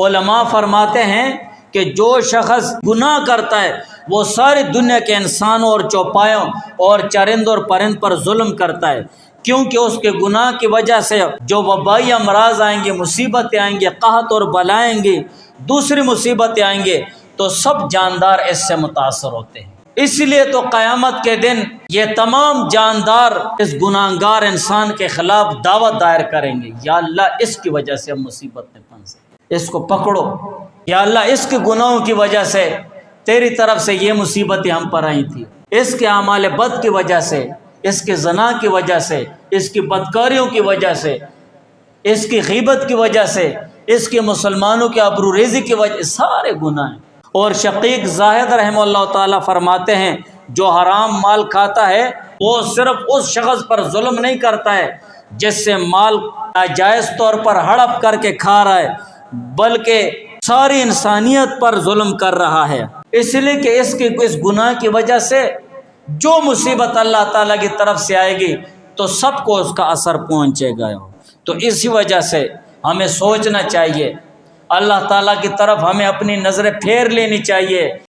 علماء فرماتے ہیں کہ جو شخص گناہ کرتا ہے وہ ساری دنیا کے انسانوں اور چوپایوں اور چرند اور پرند پر ظلم کرتا ہے، کیونکہ اس کے گناہ کی وجہ سے جو وبائی امراض آئیں گے، مصیبتیں آئیں گے، قحط اور بلائیں گی، دوسری مصیبتیں آئیں گے، تو سب جاندار اس سے متاثر ہوتے ہیں۔ اس لیے تو قیامت کے دن یہ تمام جاندار اس گناہگار انسان کے خلاف دعوت دائر کریں گے، یا اللہ اس کی وجہ سے ہم مصیبت میں پھنسے، اس کو پکڑو، یا اللہ اس کے گناہوں کی وجہ سے تیری طرف سے یہ مصیبتیں ہم پر آئی تھی، اس کے اعمال بد کی وجہ سے، اس کے زنا کی وجہ سے، اس کی بدکاریوں کی وجہ سے، اس کی غیبت کی وجہ سے، اس کے مسلمانوں کی ابروریزی کی وجہ، سارے گناہ ہیں۔ اور شقیق زاہد رحمہ اللہ تعالیٰ فرماتے ہیں جو حرام مال کھاتا ہے وہ صرف اس شخص پر ظلم نہیں کرتا ہے جس سے مال ناجائز طور پر ہڑپ کر کے کھا رہا ہے، بلکہ ساری انسانیت پر ظلم کر رہا ہے، اس لیے کہ اس گناہ کی وجہ سے جو مصیبت اللہ تعالیٰ کی طرف سے آئے گی تو سب کو اس کا اثر پہنچے گا۔ تو اسی وجہ سے ہمیں سوچنا چاہیے، اللہ تعالیٰ کی طرف ہمیں اپنی نظریں پھیر لینی چاہیے۔